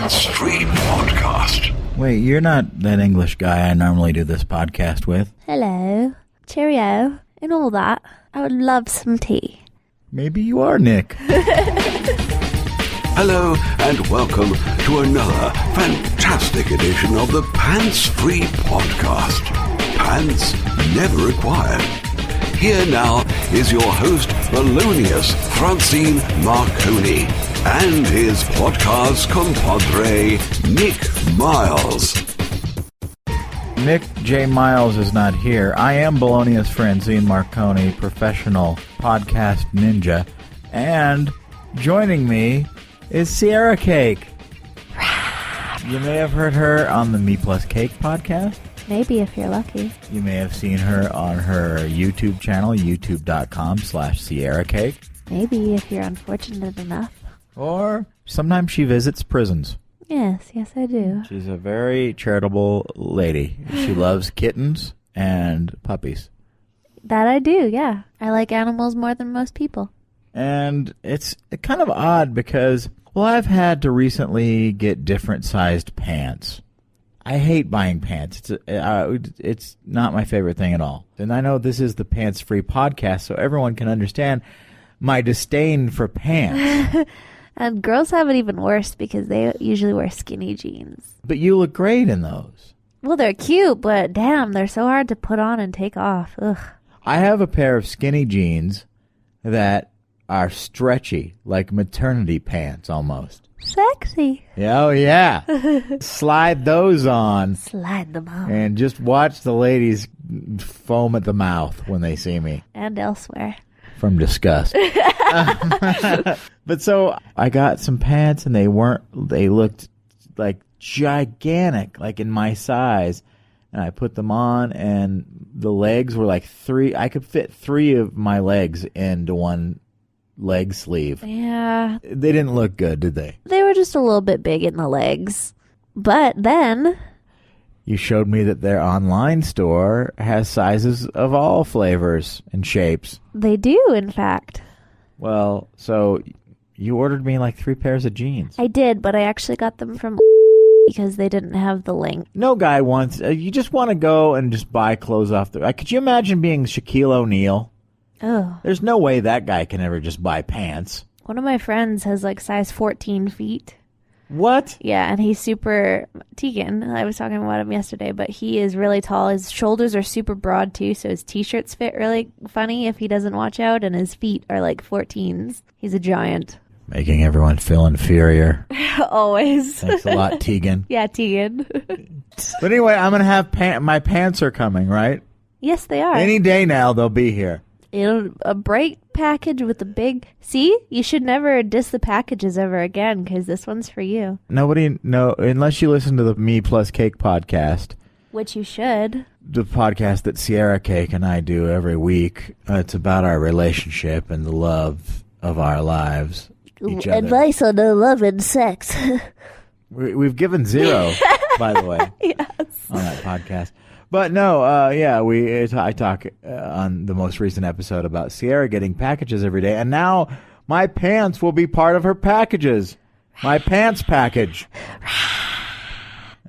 Pants Free Podcast. Wait, you're not that English guy I normally do this podcast with. Hello, cheerio, and all that. I would love some tea. Maybe you are, Nick. Hello and welcome to another fantastic edition of the Pants Free Podcast. Pants never required. Here now is your host, Melonious Francine Marconi, and his podcast compadre, Nick Miles. Nick J. Miles is not here. I am Belonius Francine Marconi, professional podcast ninja, and joining me is Sierra Cake. You may have heard her on the Me Plus Cake podcast. Maybe if you're lucky. You may have seen her on her YouTube channel, youtube.com/Sierra Cake. Maybe if you're unfortunate enough. Or sometimes she visits prisons. Yes, I do. She's a very charitable lady. She loves kittens and puppies. That I do, yeah. I like animals more than most people. And it's kind of odd because, well, I've had to recently get different sized pants. I hate buying pants. It's not my favorite thing at all. And I know this is the Pants Free Podcast, so everyone can understand my disdain for pants. And girls have it even worse because they usually wear skinny jeans. But you look great in those. Well, they're cute, but damn, they're so hard to put on and take off. Ugh. I have a pair of skinny jeans that are stretchy, like maternity pants almost. Sexy. Oh, yeah. Slide those on. Slide them on. And just watch the ladies foam at the mouth when they see me. And elsewhere. From disgust. But so I got some pants and they looked like gigantic, like in my size. And I put them on and the legs were like I could fit 3 of my legs into one leg sleeve. Yeah. They didn't look good, did they? They were just a little bit big in the legs. But then you showed me that their online store has sizes of all flavors and shapes. They do, in fact. Well, so you ordered me like 3 pairs of jeans. I did, but I actually got them from because they didn't have the link. No guy wants... you just want to go and just buy clothes off the... could you imagine being Shaquille O'Neal? Oh. There's no way that guy can ever just buy pants. One of my friends has like size 14 feet. What? Yeah, and he's super... Tegan, I was talking about him yesterday, but he is really tall. His shoulders are super broad too, so his t-shirts fit really funny if he doesn't watch out, and his feet are like 14s. He's a giant. Making everyone feel inferior. Always. Thanks a lot, Tegan. Yeah, Tegan. But anyway, I'm going to have... my pants are coming, right? Yes, they are. Any day now, they'll be here. A bright package with a big... See? You should never diss the packages ever again, because this one's for you. Unless you listen to the Me Plus Cake podcast. Which you should. The podcast that Sierra Cake and I do every week. It's about our relationship and the love of our lives. Each other. Advice on love and sex. We've given 0, by the way. Yes. On that podcast. But no, I talk on the most recent episode about Sierra getting packages every day, and now my pants will be part of her packages. My pants package.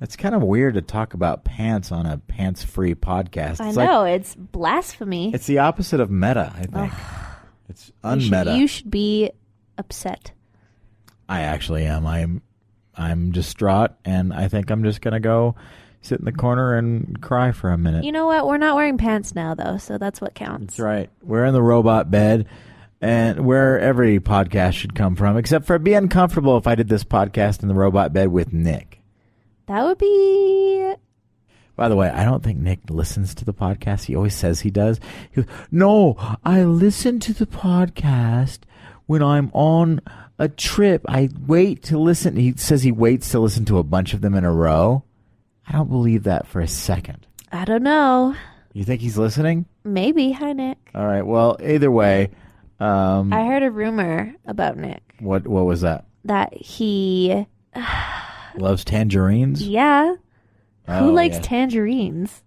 It's kind of weird to talk about pants on a pants-free podcast. I know, it's blasphemy. It's the opposite of meta, I think. It's unmeta. You should be upset. I actually am. I'm distraught, and I think I'm just going to go sit in the corner and cry for a minute. You know what? We're not wearing pants now, though, so that's what counts. That's right. We're in the robot bed, and where every podcast should come from, except for it'd be uncomfortable if I did this podcast in the robot bed with Nick. That would be... By the way, I don't think Nick listens to the podcast. He always says he does. He goes, no, I listen to the podcast when I'm on a trip. I wait to listen. He says he waits to listen to a bunch of them in a row. I don't believe that for a second. I don't know. You think he's listening? Maybe. Hi, Nick. All right. Well, either way. I heard a rumor about Nick. What was that? That he... loves tangerines? Yeah. Who likes yeah. tangerines?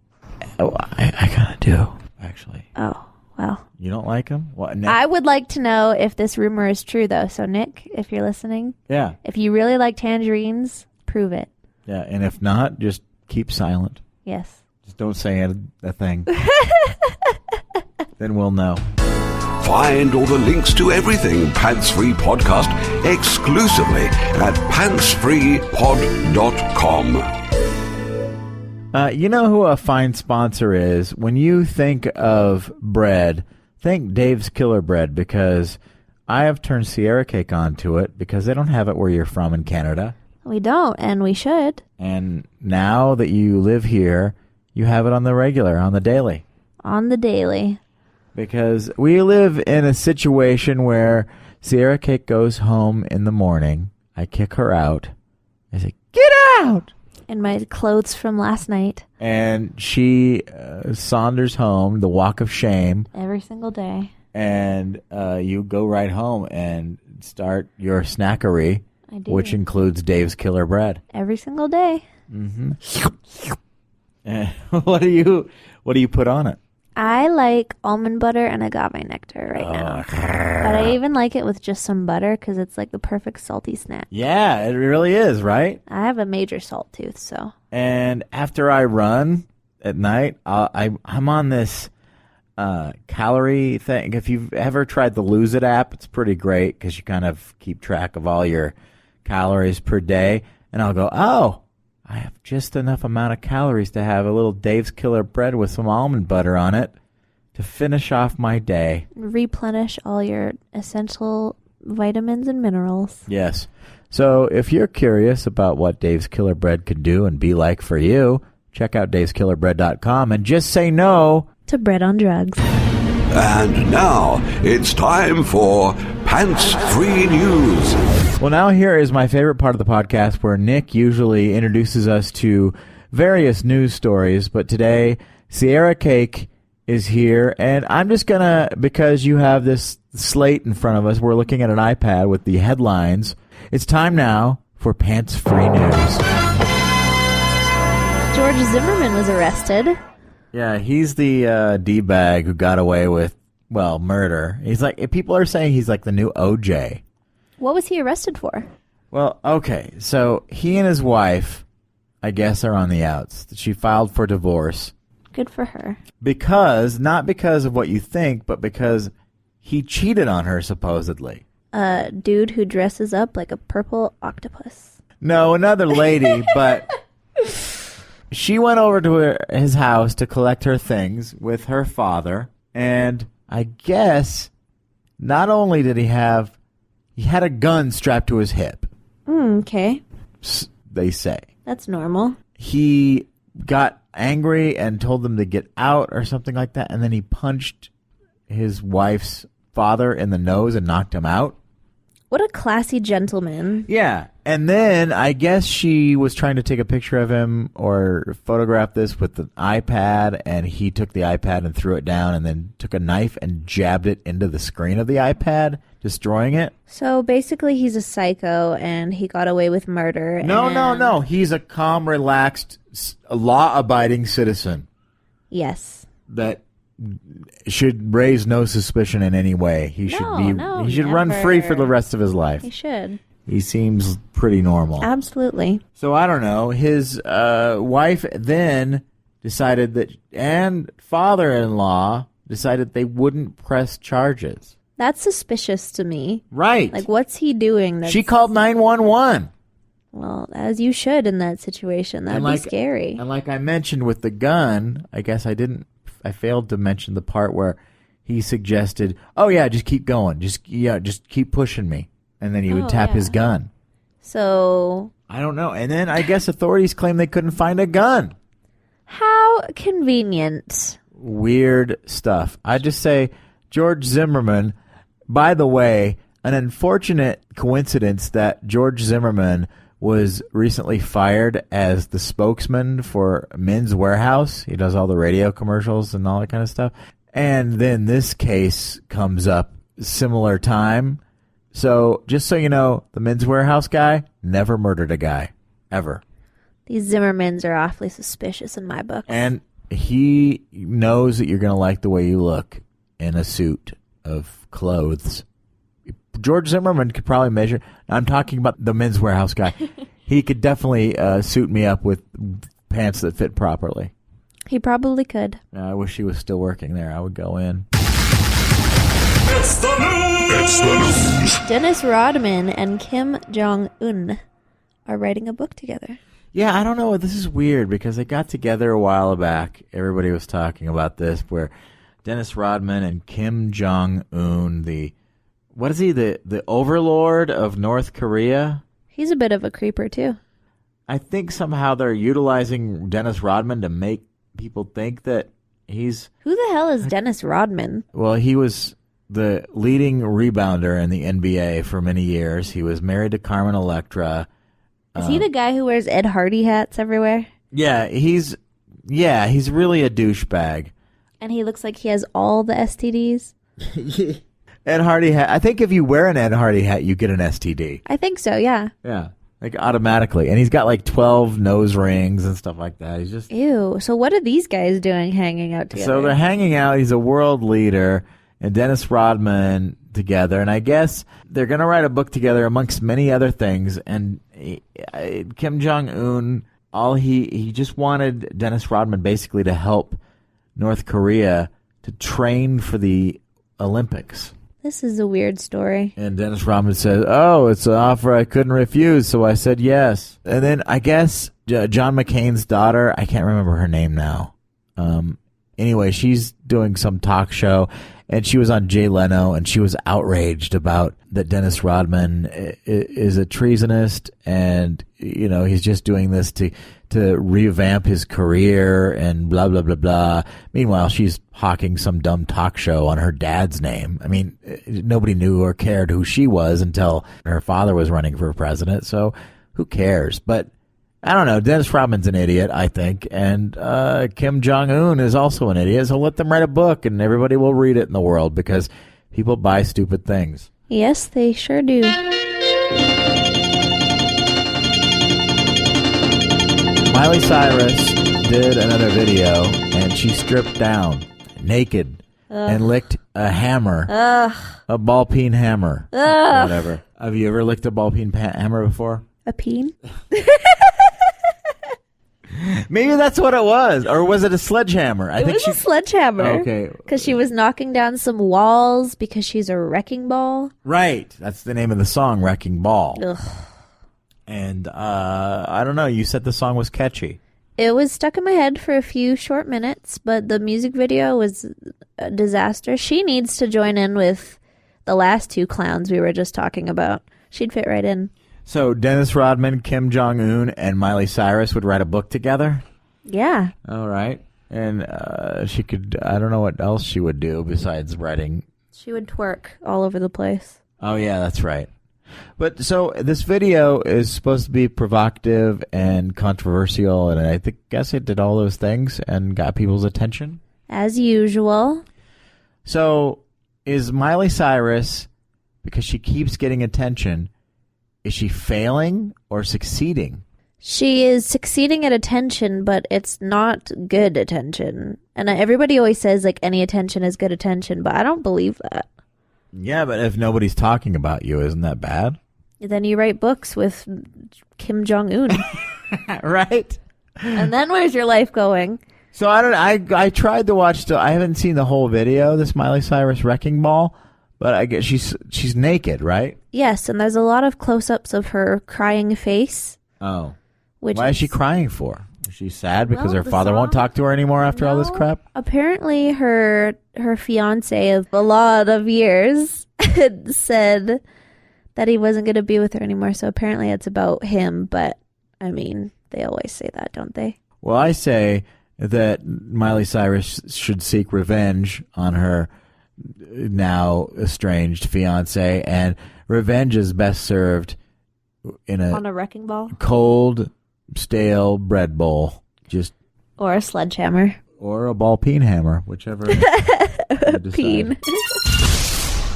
Oh, I kind of do, actually. Oh, well. You don't like them? What? Nick? I would like to know if this rumor is true, though. So, Nick, if you're listening. Yeah. If you really like tangerines... Prove it. Yeah, and if not, just keep silent. Yes. Just don't say a thing. Then we'll know. Find all the links to everything Pants Free Podcast exclusively at pantsfreepod.com. You know who a fine sponsor is? When you think of bread, think Dave's Killer Bread, because I have turned Sierra Cake onto it because they don't have it where you're from in Canada. We don't, and we should. And now that you live here, you have it on the regular, on the daily. On the daily. Because we live in a situation where Sierra Cake goes home in the morning. I kick her out. I say, "Get out!" In my clothes from last night. And she saunders home, the walk of shame. Every single day. And you go right home and start your snackery, I do. which includes Dave's Killer Bread. Every single day. Mm-hmm. And what do you put on it? I like almond butter and agave nectar right now. But I even like it with just some butter because it's like the perfect salty snack. Yeah, it really is, right? I have a major salt tooth, so. And after I run at night, I'm on this calorie thing. If you've ever tried the Lose It app, it's pretty great because you kind of keep track of all your calories per day. And I'll go, oh, I have just enough amount of calories to have a little Dave's Killer Bread with some almond butter on it to finish off my day. Replenish all your essential vitamins and minerals. Yes. So if you're curious about what Dave's Killer Bread could do and be like for you, check out daveskillerbread.com and just say no to bread on drugs. And now it's time for Pants Free News. Well, now here is my favorite part of the podcast where Nick usually introduces us to various news stories, but today Sierra Cake is here, and I'm just going to, because you have this slate in front of us, we're looking at an iPad with the headlines. It's time now for Pants Free News. George Zimmerman was arrested. Yeah, he's the D-bag who got away with, well, murder. He's like, people are saying he's like the new OJ. What was he arrested for? Well, okay, so he and his wife, I guess, are on the outs. She filed for divorce. Good for her. Not because of what you think, but because he cheated on her, supposedly. A dude who dresses up like a purple octopus. No, another lady, but she went over to his house to collect her things with her father, and I guess not only did he had a gun strapped to his hip. Okay. They say. That's normal. He got angry and told them to get out or something like that, and then he punched his wife's father in the nose and knocked him out. What a classy gentleman. Yeah, and then I guess she was trying to take a picture of him or photograph this with the iPad, and he took the iPad and threw it down and then took a knife and jabbed it into the screen of the iPad, destroying it. So basically he's a psycho and he got away with murder. No. He's a calm, relaxed, law-abiding citizen. Yes. That should raise no suspicion in any way. He should run free for the rest of his life. He should. He seems pretty normal. Absolutely. So I don't know. His wife then decided that, and father-in-law decided they wouldn't press charges. That's suspicious to me. Right. Like, what's he doing? She called 911. Well, as you should in that situation. That'd be scary. And like I mentioned with the gun, I guess I failed to mention the part where he suggested, oh yeah, just keep going. Just keep pushing me. And then he would tap his gun. So I don't know. And then I guess authorities claim they couldn't find a gun. How convenient. Weird stuff. I just say, George Zimmerman, by the way, an unfortunate coincidence that George Zimmerman was recently fired as the spokesman for Men's Warehouse. He does all the radio commercials and all that kind of stuff. And then this case comes up similar time. So just so you know, the Men's Warehouse guy never murdered a guy. Ever. These Zimmermans are awfully suspicious in my book. And he knows that you're going to like the way you look in a suit of clothes. George Zimmerman could probably measure. I'm talking about the Men's Warehouse guy. he could definitely suit me up with pants that fit properly. He probably could. I wish he was still working there. I would go in. It's the news! It's the news! Dennis Rodman and Kim Jong Un are writing a book together. Yeah, I don't know. This is weird because they got together a while back. Everybody was talking about this, where Dennis Rodman and Kim Jong Un, the overlord of North Korea. He's a bit of a creeper, too. I think somehow they're utilizing Dennis Rodman to make people think that he's... Who the hell is Dennis Rodman? Well, he was the leading rebounder in the NBA for many years. He was married to Carmen Electra. Is he the guy who wears Ed Hardy hats everywhere? Yeah, he's really a douchebag. And he looks like he has all the STDs? Ed Hardy hat. I think if you wear an Ed Hardy hat, you get an STD. I think so, yeah. Yeah, like automatically. And he's got like 12 nose rings and stuff like that. He's just... Ew. So what are these guys doing hanging out together? So they're hanging out. He's a world leader. And Dennis Rodman together. And I guess they're going to write a book together amongst many other things. And Kim Jong Un, he just wanted Dennis Rodman basically to help North Korea to train for the Olympics. This is a weird story. And Dennis Rodman says, "Oh, it's an offer I couldn't refuse, so I said yes." And then I guess John McCain's daughter, I can't remember her name now. Anyway, she's doing some talk show, and she was on Jay Leno, and she was outraged about that Dennis Rodman is a treasonist, and he's just doing this to revamp his career and blah blah blah blah. Meanwhile, she's hawking some dumb talk show on her dad's name. I mean, nobody knew or cared who she was until her father was running for president. So who cares? But I don't know. Dennis Rodman's an idiot, I think, and Kim Jong Un is also an idiot. So let them write a book, and everybody will read it in the world because people buy stupid things. Yes, they sure do. Miley Cyrus did another video, and she stripped down naked and licked a hammer, a ball-peen hammer, whatever. Have you ever licked a ball-peen hammer before? A peen? Maybe that's what it was. Or was it a sledgehammer? It was a sledgehammer. Okay. Because she was knocking down some walls because she's a wrecking ball. Right. That's the name of the song, Wrecking Ball. Ugh. And I don't know. You said the song was catchy. It was stuck in my head for a few short minutes, but the music video was a disaster. She needs to join in with the last two clowns we were just talking about. She'd fit right in. So Dennis Rodman, Kim Jong Un, and Miley Cyrus would write a book together? Yeah. All right. And she could, I don't know what else she would do besides writing. She would twerk all over the place. Oh, yeah, that's right. But so this video is supposed to be provocative and controversial, and I guess it did all those things and got people's attention. As usual. So is Miley Cyrus, because she keeps getting attention, is she failing or succeeding? She is succeeding at attention, but it's not good attention. And everybody always says, like, any attention is good attention, but I don't believe that. Yeah, but if nobody's talking about you, isn't that bad? Then you write books with Kim Jong Un. Right? And then where's your life going? So I tried to watch, I haven't seen the whole video, this Miley Cyrus Wrecking Ball, but I guess she's naked, right? Yes, and there's a lot of close-ups of her crying face. Oh. Why is she crying for? Is she sad because her father won't talk to her anymore after all this crap? Apparently her fiance of a lot of years had said that he wasn't going to be with her anymore, so apparently it's about him, but, I mean, they always say that, don't they? Well, I say that Miley Cyrus should seek revenge on her now estranged fiance, and revenge is best served on a wrecking ball, cold, stale bread bowl, or a sledgehammer, or a ball peen hammer, whichever. Peen.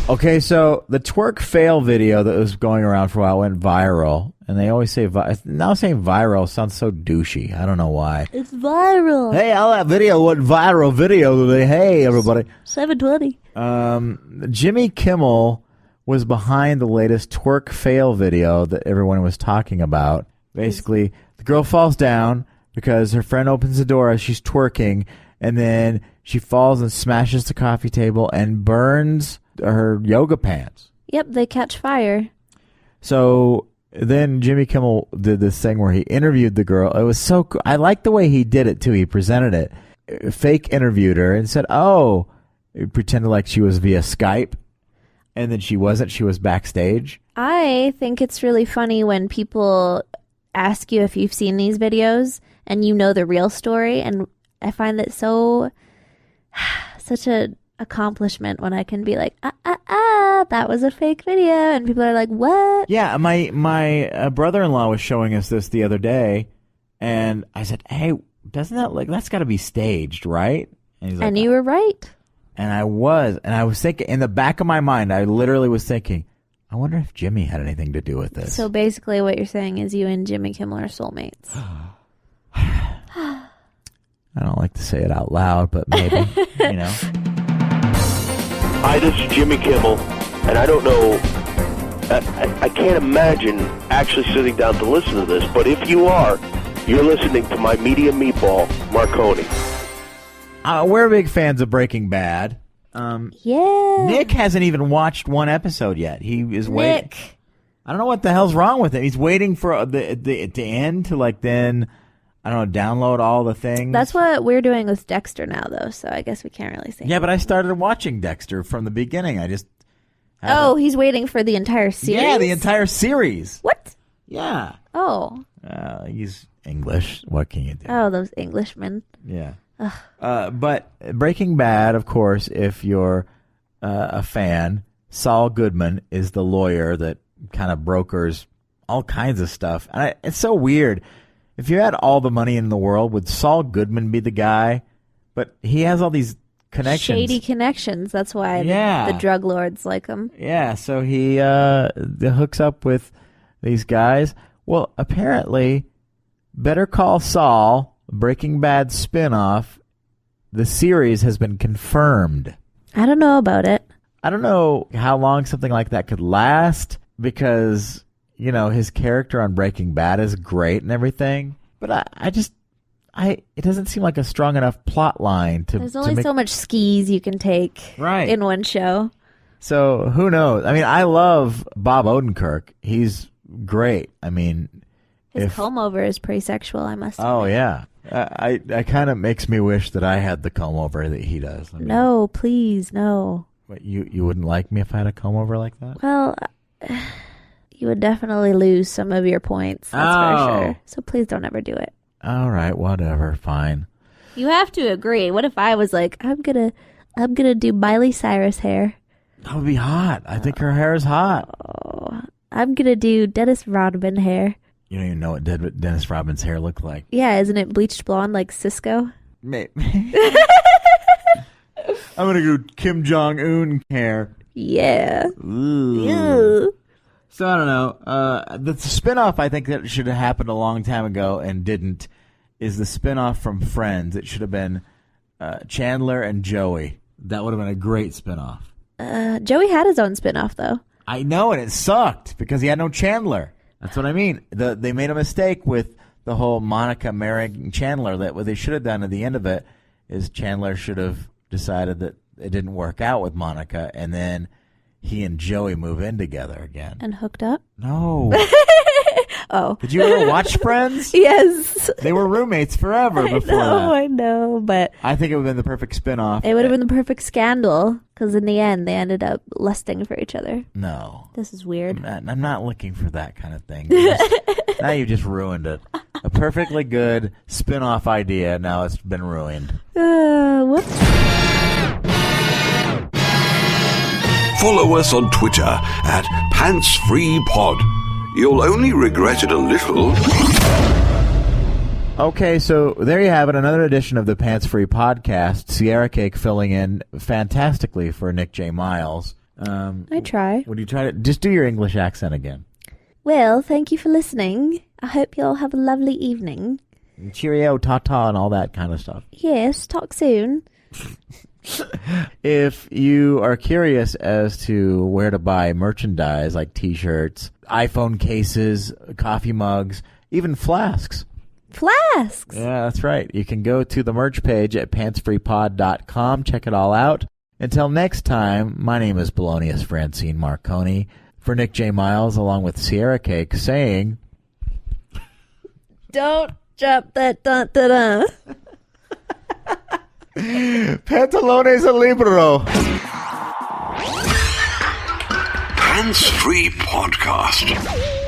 Okay, so the Twerk Fail video that was going around for a while went viral, and they always say now saying viral sounds so douchey. I don't know why. It's viral. Hey, all that video went viral video today. Hey, everybody. 720. Jimmy Kimmel was behind the latest Twerk Fail video that everyone was talking about, Basically, the girl falls down because her friend opens the door as she's twerking, and then she falls and smashes the coffee table and burns her yoga pants. Yep, they catch fire. So then Jimmy Kimmel did this thing where he interviewed the girl. It was so cool. I like the way he did it, too. He presented it. Fake interviewed her and said, he pretended like she was via Skype. And then she wasn't. She was backstage. I think it's really funny when people ask you if you've seen these videos and you know the real story. And I find that such a accomplishment when I can be like, that was a fake video, and people are like, what? Yeah, my brother-in-law was showing us this the other day, and I said, hey, doesn't that that's got to be staged, right? And he's like, and you were right. And I was thinking, in the back of my mind, I literally was thinking, I wonder if Jimmy had anything to do with this. So basically what you're saying is you and Jimmy Kimmel are soulmates. I don't like to say it out loud, but maybe, Hi, this is Jimmy Kimmel, and I don't know, I can't imagine actually sitting down to listen to this, but if you are, you're listening to my medium meatball, Marconi. We're big fans of Breaking Bad. Yeah. Nick hasn't even watched one episode yet. He is waiting. Nick. I don't know what the hell's wrong with him. He's waiting for the end to then, I don't know, download all the things. That's what we're doing with Dexter now, though, so I guess we can't really say. Yeah, but I started watching Dexter from the beginning. I just... he's waiting for the entire series? Yeah, the entire series. What? Yeah. Oh. He's English. What can you do? Oh, those Englishmen. Yeah. But Breaking Bad, of course, if you're a fan, Saul Goodman is the lawyer that kind of brokers all kinds of stuff. And it's so weird. If you had all the money in the world, would Saul Goodman be the guy? But he has all these connections. Shady connections. That's why the drug lords like him. Yeah, so he hooks up with these guys. Well, apparently, Better Call Saul, Breaking Bad spinoff, the series has been confirmed. I don't know about it. I don't know how long something like that could last because... his character on Breaking Bad is great and everything, but it doesn't seem like a strong enough plot line to. There's only so much skis you can take in one show. So who knows? I mean, I love Bob Odenkirk. He's great. I mean, his comb over is pretty sexual, I must admit. Oh yeah, I kind of makes me wish that I had the comb over that he does. I mean, no, please, no. What, you wouldn't like me if I had a comb over like that? Well. You would definitely lose some of your points, that's for sure. So please don't ever do it. All right, whatever, fine. You have to agree. What if I was like, I'm gonna do Miley Cyrus hair? That would be hot. I think her hair is hot. Oh, I'm gonna do Dennis Rodman hair. You don't even know what Dennis Rodman's hair looked like. Yeah, isn't it bleached blonde like Cisco? Maybe. I'm gonna do Kim Jong Un hair. Yeah. Ooh. Ew. So I don't know. The spinoff I think that should have happened a long time ago and didn't is the spinoff from Friends. It should have been Chandler and Joey. That would have been a great spinoff. Joey had his own spinoff though. I know, and it sucked because he had no Chandler. That's what I mean. They made a mistake with the whole Monica marrying Chandler. That what they should have done at the end of it is Chandler should have decided that it didn't work out with Monica, and then he and Joey move in together again. And hooked up? No. Oh. Did you ever watch Friends? Yes. They were roommates forever before that. I know, but... I think it would have been the perfect spinoff. It would have been the perfect scandal, because in the end, they ended up lusting for each other. No. This is weird. I'm not looking for that kind of thing. Now you just ruined it. A perfectly good spinoff idea, now it's been ruined. Whoops. Follow us on Twitter at PantsFreePod. You'll only regret it a little. Okay, so there you have it, another edition of the Pants Free Podcast. Sierra Cake filling in fantastically for Nick J. Miles. I try. Would you try to just do your English accent again? Well, thank you for listening. I hope you all have a lovely evening. And cheerio, ta-ta, and all that kind of stuff. Yes, talk soon. If you are curious as to where to buy merchandise like T-shirts, iPhone cases, coffee mugs, even flasks. Flasks. Yeah, that's right. You can go to the merch page at pantsfreepod.com. Check it all out. Until next time, my name is Belonius Francine Marconi. For Nick J. Miles, along with Sierra Cake, saying... Don't drop that dun-dun-dun. Pantalones a libero. Hands Free Podcast.